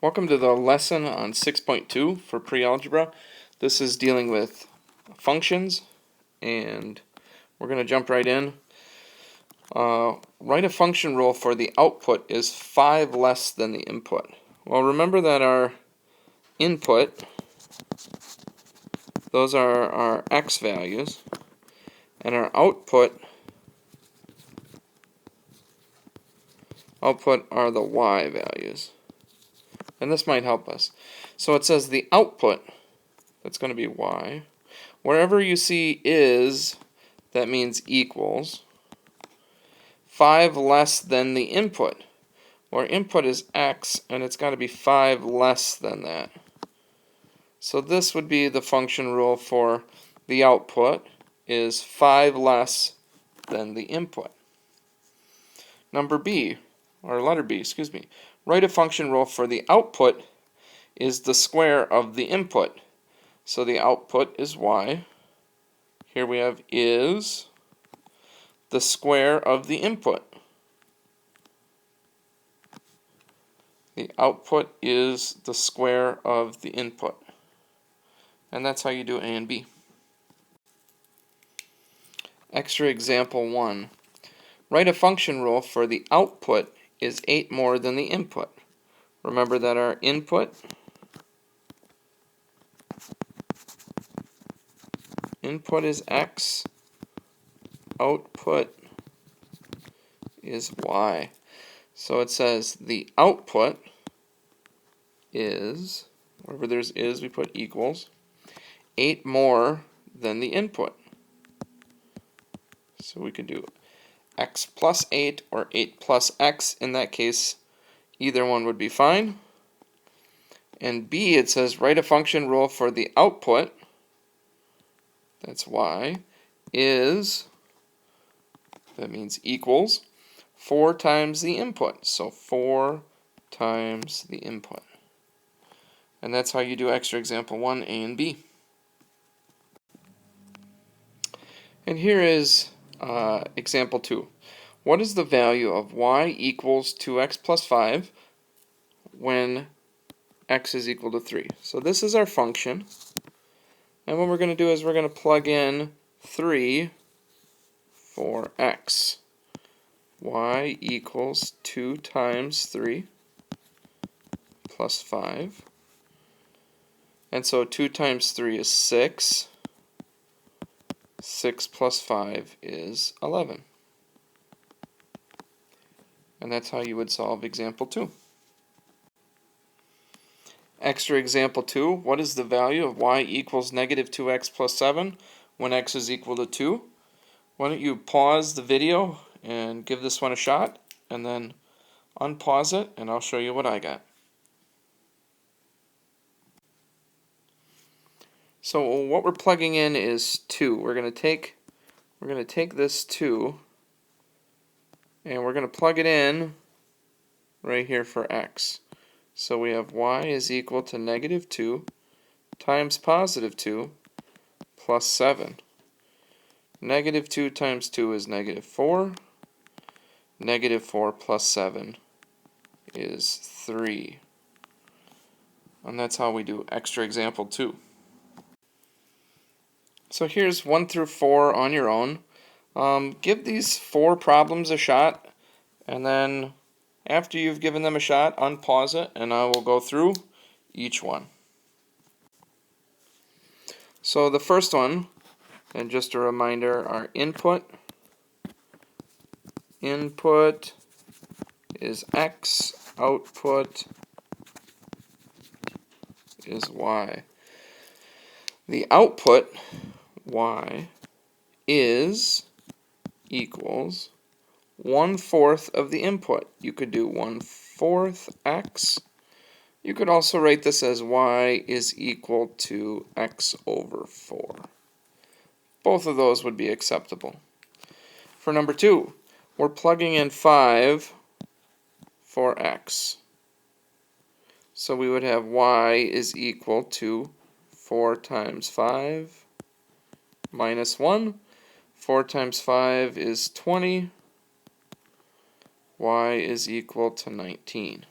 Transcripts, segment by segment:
Welcome to the lesson on 6.2 for pre-algebra. This is dealing with functions, and we're going to jump right in. Write a function rule for the output is 5 less than the input. Well, remember that our input, those are our x values, and our output are the y values. And this might help us. So it says the output, that's going to be y. Wherever you see is, that means equals. 5 less than the input. Where input is x, and it's got to be 5 less than that. So this would be the function rule for the output is 5 less than the input. Number B, or letter B, excuse me. Write a function rule for the output is the square of the input. So the output is y. Here we have is the square of the input. The output is the square of the input. And that's how you do A and B. Extra example 1. Write a function rule for the output is 8 more than the input. Remember that our input is x, output is y. So it says the output is, wherever there's is, we put equals, 8 more than the input. So we could do x plus 8 or 8 plus x. In that case, either one would be fine. And B, it says write a function rule for the output, that's y, is, that means equals, 4 times the input. So 4 times the input. And that's how you do extra example 1, A and B. And here is example 2. What is the value of y equals 2x plus 5 when x is equal to 3? So this is our function. And what we're going to do is we're going to plug in 3 for x. Y equals 2 times 3 plus 5. And so 2 times 3 is 6. 6 plus 5 is 11. And that's how you would solve example 2. Extra example 2, what is the value of y equals negative 2x plus 7 when x is equal to 2? Why don't you pause the video and give this one a shot, and then unpause it, and I'll show you what I got. So what we're plugging in is 2. We're going to take this 2, and we're going to plug it in right here for x. So we have y is equal to negative 2 times positive 2 plus 7. Negative 2 times 2 is negative 4. Negative 4 plus 7 is 3. And that's how we do extra example 2. So here's 1 through 4 on your own. Give these 4 problems a shot, and then after you've given them a shot, unpause it, and I will go through each one. So the first one, and just a reminder, our input is x, output is y. The output, y, is equals 1/4 of the input. You could do 1/4 x. You could also write this as y is equal to x over 4. Both of those would be acceptable. For number 2, we're plugging in 5 for x. So we would have y is equal to 4 times 5 minus 1. 4 times 5 is 20. Y is equal to 19.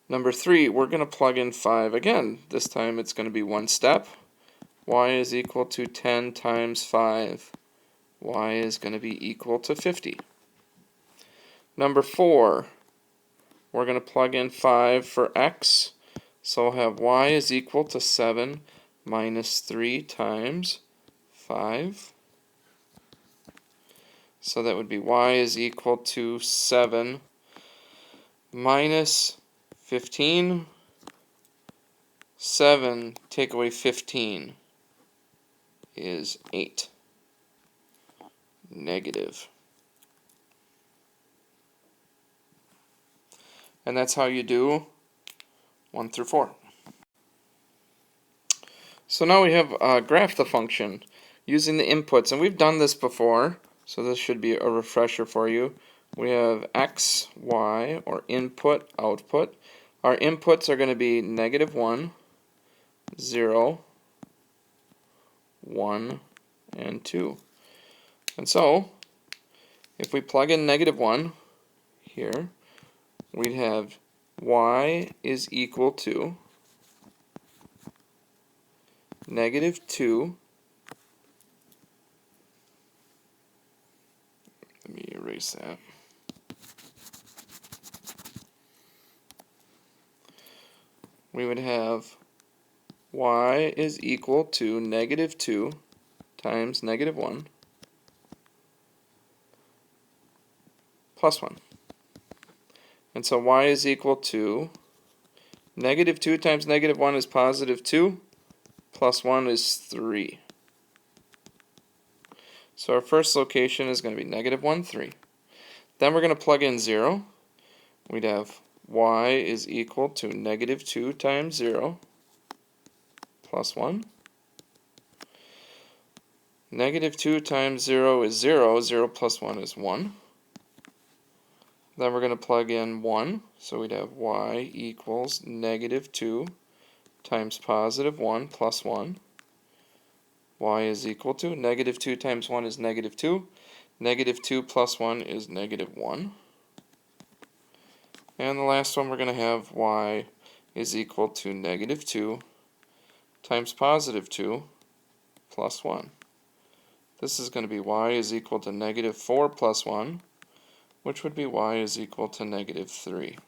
Number 3, we're going to plug in 5 again. This time it's going to be one step. Y is equal to 10 times 5. Y is going to be equal to 50. Number 4, we're going to plug in 5 for x. So we'll have y is equal to 7 minus 3 times 5. So that would be y is equal to 7 minus 15. 7 take away 15 is 8. Negative. And that's how you do 1 through 4. So now we have graph the function using the inputs, and we've done this before, so this should be a refresher for you. We have x, y, or input, output. Our inputs are going to be -1, 0, 1, and 2. And so, if we plug in -1 here, we'd have y is equal to -2. Let me erase that. We would have y is equal to -2 times -1 plus 1. And so y is equal to -2 times -1 is +2, plus 1 is 3. So our first location is going to be -1, 3. Then we're going to plug in 0. We'd have y is equal to -2 times 0 plus 1. -2 times 0 is 0. 0 plus 1 is 1. Then we're going to plug in 1. So we'd have y equals -2 times +1 plus 1. Y is equal to -2 times 1 is -2. -2 plus 1 is -1. And the last one we're going to have y is equal to -2 times +2 plus 1. This is going to be y is equal to -4 plus 1, which would be y is equal to -3.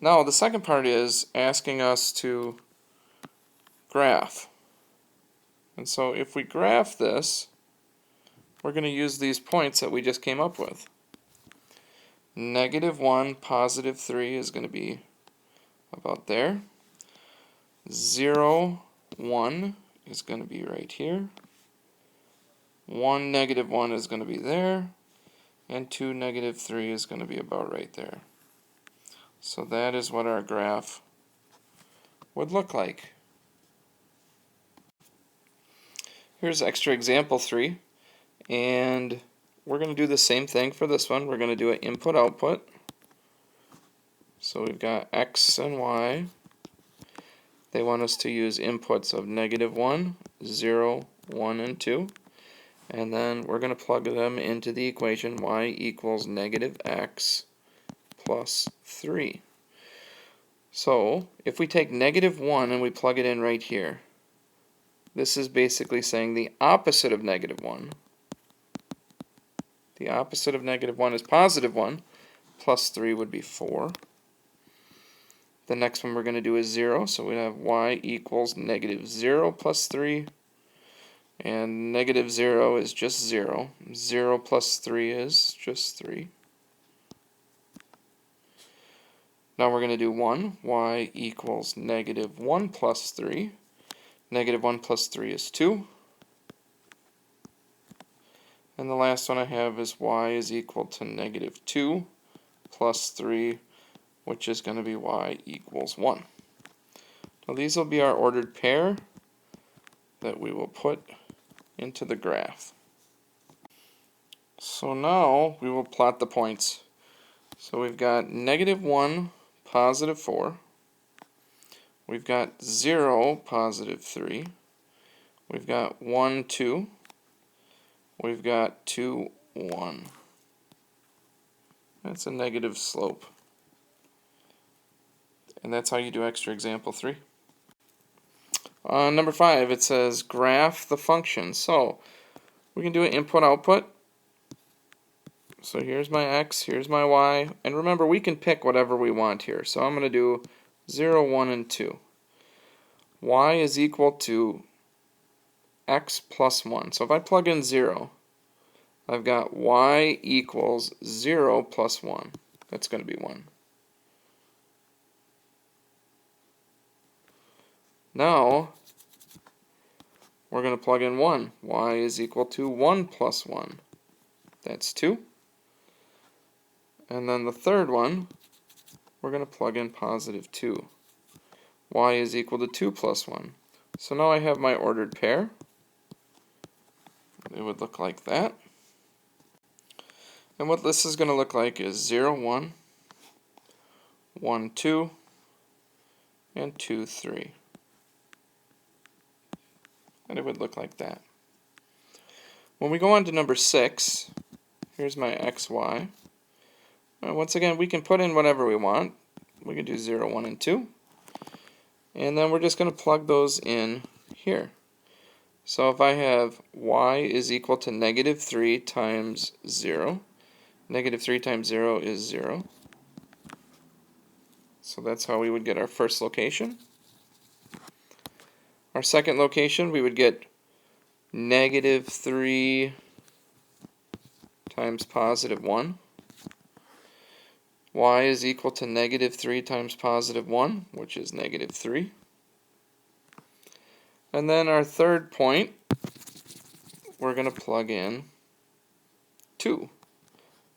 Now the second part is asking us to graph. And so if we graph this, we're going to use these points that we just came up with. -1, +3 is going to be about there. 0, 1 is going to be right here. 1, -1 is going to be there. And 2, -3 is going to be about right there. So that is what our graph would look like. Here's extra example 3, and we're going to do the same thing for this one. We're going to do an input-output. So we've got x and y. They want us to use inputs of -1, 0, 1, and 2. And then we're going to plug them into the equation y equals -x plus 3. So if we take -1 and we plug it in right here, this is basically saying the opposite of -1. The opposite of -1 is +1, plus 3 would be 4. The next one we're going to do is 0, so we have y equals -0 plus 3, and -0 is just 0. 0 plus 3 is just 3. Now we're going to do 1, y equals -1 plus 3. -1 plus 3 is 2. And the last one I have is y is equal to -2 plus 3, which is going to be y equals 1. Now these will be our ordered pair that we will put into the graph. So now we will plot the points. So we've got -1, +4. We've got 0, +3. We've got 1, 2. We've got 2, 1. That's a negative slope. And that's how you do extra example 3. Number 5, it says graph the function. So we can do an input-output. So here's my x, here's my y, and remember we can pick whatever we want here. So I'm going to do 0, 1, and 2. Y is equal to x plus 1. So if I plug in 0, I've got y equals 0 plus 1. That's going to be 1. Now we're going to plug in 1. Y is equal to 1 plus 1. That's 2. And then the third one, we're going to plug in positive 2. Y is equal to 2 plus 1. So now I have my ordered pair. It would look like that. And what this is going to look like is 0, 1, 1, 2, and 2, 3. And it would look like that. When we go on to number 6, here's my x, y. Once again, we can put in whatever we want. We can do 0, 1, and 2. And then we're just going to plug those in here. So if I have y is equal to negative 3 times 0, negative 3 times 0 is 0. So that's how we would get our first location. Our second location, we would get negative 3 times positive 1. Y is equal to negative 3 times positive 1, which is negative 3. And then our third point, we're going to plug in 2.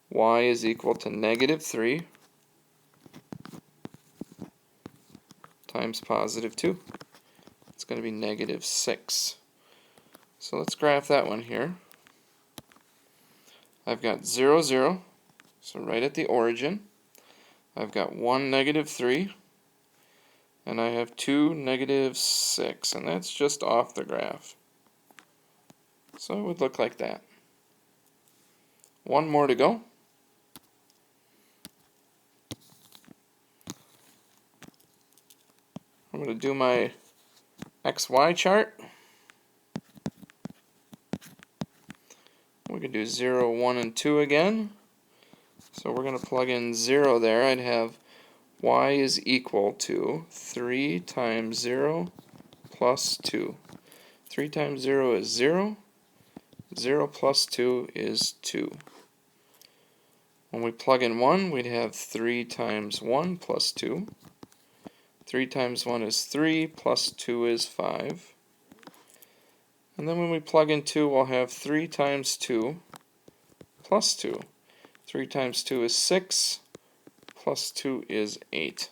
Y is equal to negative 3 times positive 2. It's going to be negative 6. So let's graph that one here. I've got 0, 0, so right at the origin. I've got 1, negative 3, and I have 2, negative 6, and that's just off the graph. So it would look like that. One more to go. I'm going to do my XY chart. We can do 0, 1, and 2 again. So we're going to plug in 0 there. I'd have y is equal to 3 times 0 plus 2. 3 times 0 is 0. 0 plus 2 is 2. When we plug in 1, we'd have 3 times 1 plus 2. 3 times 1 is 3, plus 2 is 5. And then when we plug in 2, we'll have 3 times 2 plus 2. 3 times 2 is 6, plus 2 is 8.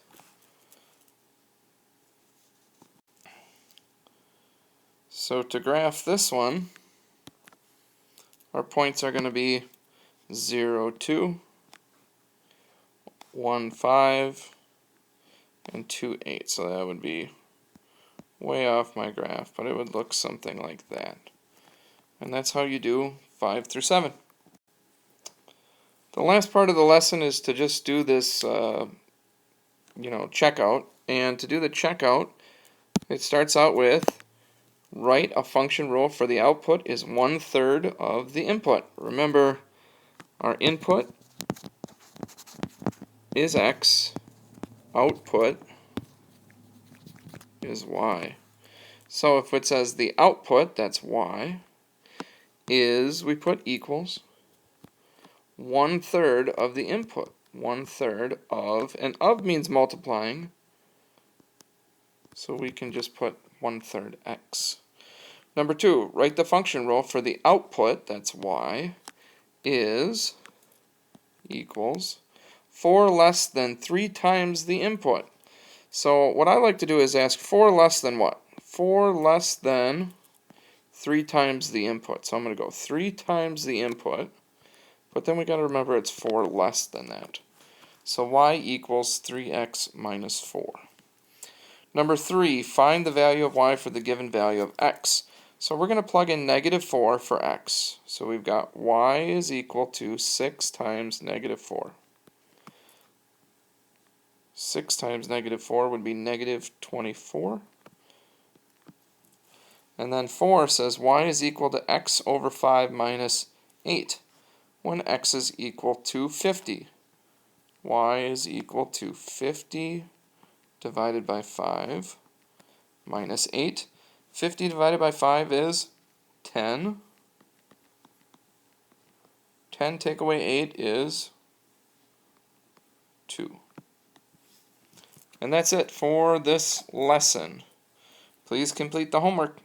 So to graph this one, our points are going to be 0, 2, 1, 5, and 2, 8. So that would be way off my graph, but it would look something like that. And that's how you do 5 through 7. The last part of the lesson is to just do this, checkout. And to do the checkout, it starts out with write a function rule for the output is 1/3 of the input. Remember, our input is x, output is y. So if it says the output, that's y, is, we put equals 1/3 of the input. 1/3 of, and of means multiplying, so we can just put 1/3 x. Number 2, write the function rule for the output, that's y, is equals 4 less than 3 times the input. So what I like to do is ask 4 less than what? 4 less than 3 times the input. So I'm going to go 3 times the input, but then we got to remember it's 4 less than that. So y equals 3x minus 4. Number 3, find the value of y for the given value of x. So we're going to plug in negative 4 for x. So we've got y is equal to 6 times negative 4. 6 times negative 4 would be negative 24. And then 4 says y is equal to x over 5 minus 8 when x is equal to 50. Y is equal to 50 divided by 5 minus 8. 50 divided by 5 is 10. 10 take away 8 is 2. And that's it for this lesson. Please complete the homework.